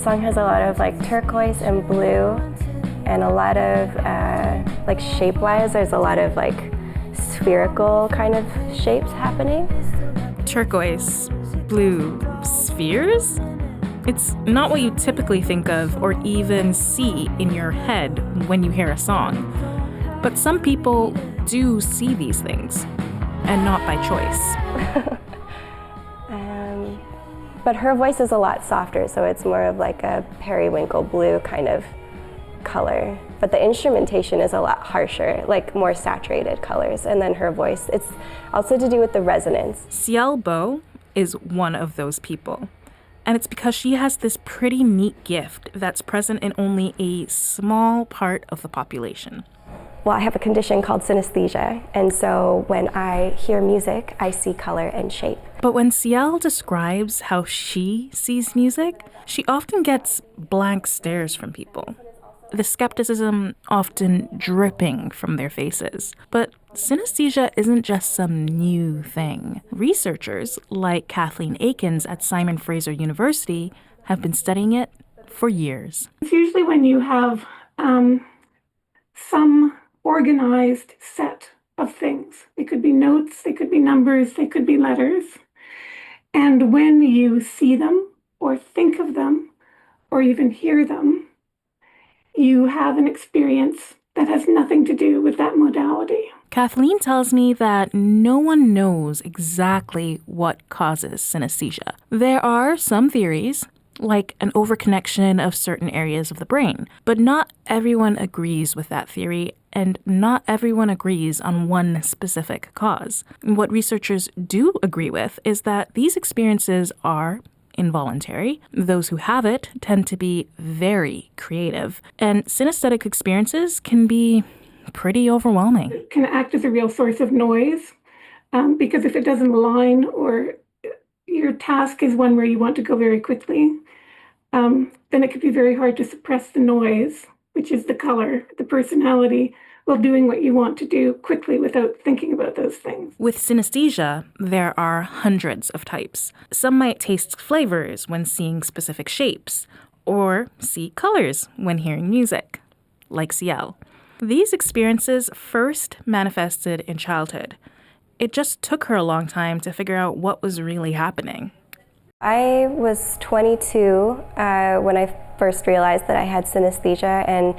song has a lot of like turquoise and blue, and a lot of like shape-wise, there's a lot of like spherical kind of shapes happening. Turquoise, blue, spheres? It's not what you typically think of or even see in your head when you hear a song. But some people do see these things, and not by choice. But her voice is a lot softer, so it's more of like a periwinkle blue kind of color. But the instrumentation is a lot harsher, like more saturated colors. And then her voice, it's also to do with the resonance. Ciele Beau is one of those people. And it's because she has this pretty neat gift that's present in only a small part of the population. Well, I have a condition called synesthesia, and so when I hear music, I see color and shape. But when Ciele describes how she sees music, she often gets blank stares from people. The skepticism often dripping from their faces. But synesthesia isn't just some new thing. Researchers like Kathleen Akins at Simon Fraser University have been studying it for years. It's usually when you have some organized set of things. They could be notes, they could be numbers, they could be letters. And when you see them or think of them or even hear them, you have an experience that has nothing to do with that modality. Kathleen tells me that no one knows exactly what causes synesthesia. There are some theories, like an overconnection of certain areas of the brain, but not everyone agrees with that theory, and not everyone agrees on one specific cause. What researchers do agree with is that these experiences are involuntary. Those who have it tend to be very creative, and synesthetic experiences can be pretty overwhelming. It can act as a real source of noise, because if it doesn't align or your task is one where you want to go very quickly, then it could be very hard to suppress the noise, which is the color, the personality, while doing what you want to do quickly without thinking about those things. With synesthesia, there are hundreds of types. Some might taste flavors when seeing specific shapes, or see colors when hearing music, like Ciele. These experiences first manifested in childhood. It just took her a long time to figure out what was really happening. I was 22 when I first realized that I had synesthesia, and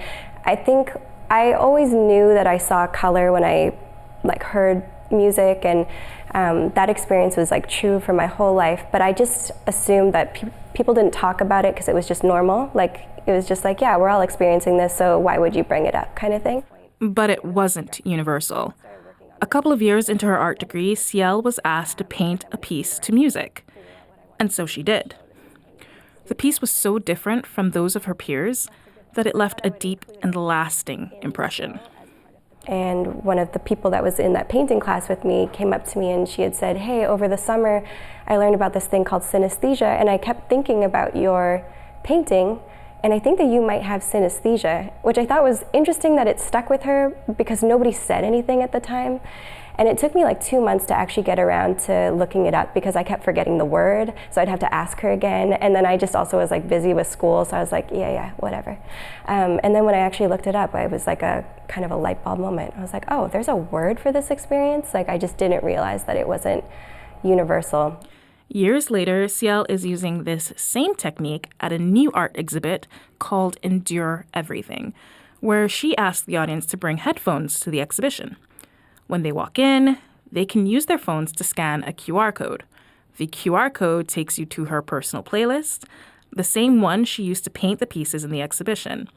I think I always knew that I saw color when I heard music, and that experience was true for my whole life, but I just assumed that people didn't talk about it because it was just normal. It was just yeah, we're all experiencing this, so why would you bring it up kind of thing. But it wasn't universal. A couple of years into her art degree, Ciele was asked to paint a piece to music. And so she did. The piece was so different from those of her peers that it left a deep and lasting impression. And one of the people that was in that painting class with me came up to me and she had said, hey, over the summer, I learned about this thing called synesthesia, and I kept thinking about your painting, and I think that you might have synesthesia, which I thought was interesting that it stuck with her because nobody said anything at the time. And it took me 2 months to actually get around to looking it up because I kept forgetting the word, so I'd have to ask her again. And then I just also was busy with school, so I was yeah, whatever. And then when I actually looked it up, it was a kind of a light bulb moment. I was oh, there's a word for this experience? I just didn't realize that it wasn't universal. Years later, Ciele is using this same technique at a new art exhibit called Endure Everything, where she asked the audience to bring headphones to the exhibition. When they walk in, they can use their phones to scan a QR code. The QR code takes you to her personal playlist, the same one she used to paint the pieces in the exhibition.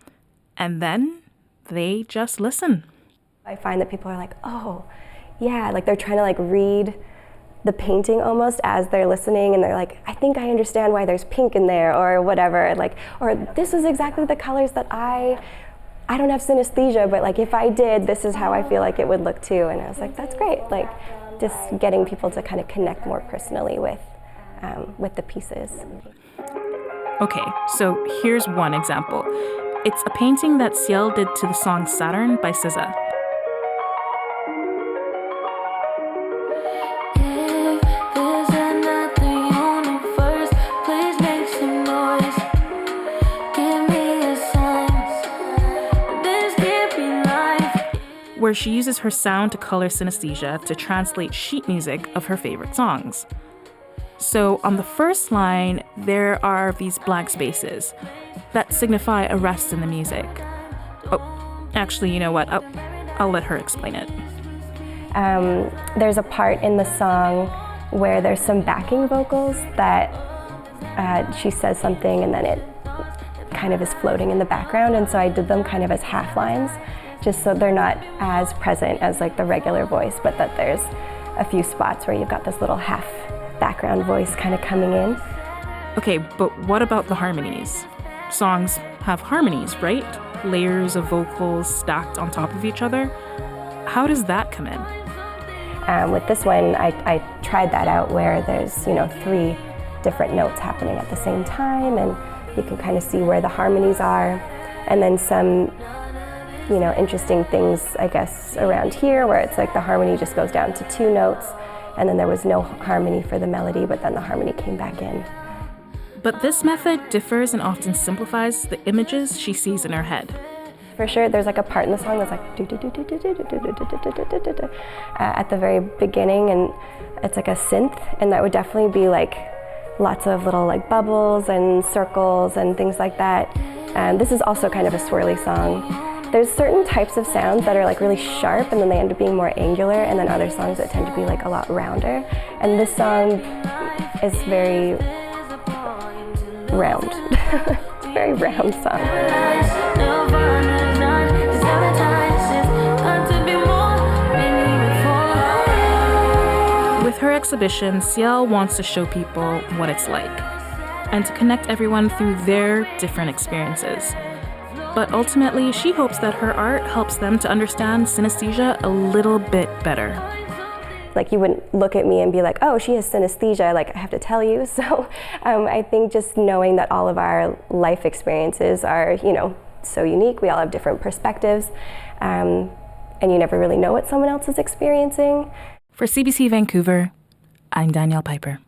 And then they just listen. I find that people are oh, yeah, they're trying to read the painting almost as they're listening, and they're I think I understand why there's pink in there, or whatever, or this is exactly the colors that I don't have synesthesia, but if I did, this is how I feel it would look too. And I was that's great. Just getting people to kind of connect more personally with the pieces. Okay, so here's one example. It's a painting that Ciele did to the song Saturn by SZA. where she uses her sound to color synesthesia to translate sheet music of her favorite songs. So on the first line, there are these blank spaces that signify a rest in the music. Oh, actually, you know what? I'll let her explain it. There's a part in the song where there's some backing vocals that she says something and then it kind of is floating in the background, and so I did them kind of as half lines, just so they're not as present as like the regular voice, but that there's a few spots where you've got this little half background voice kind of coming in. Okay, but what about the harmonies? Songs have harmonies, right? Layers of vocals stacked on top of each other. How does that come in? With this one, I tried that out where there's, 3 different notes happening at the same time, and you can kind of see where the harmonies are. And then some, interesting things, I guess, around here where it's like the harmony just goes down to 2 notes, and then there was no harmony for the melody, but then the harmony came back in. But this method differs and often simplifies the images she sees in her head. For sure, there's like a part in the song that's like at the very beginning, and it's like a synth, and that would definitely be like lots of little like bubbles and circles and things like that. This is also kind of a swirly song. There's certain types of sounds that are like really sharp and then they end up being more angular, and then other songs that tend to be like a lot rounder. And this song is very round. It's a very round song. With her exhibition, Ciele wants to show people what it's like and to connect everyone through their different experiences. But ultimately, she hopes that her art helps them to understand synesthesia a little bit better. Like, you wouldn't look at me and be like, oh, she has synesthesia, like I have to tell you. So I think just knowing that all of our life experiences are, so unique, we all have different perspectives, and you never really know what someone else is experiencing. For CBC Vancouver, I'm Dannielle Piper.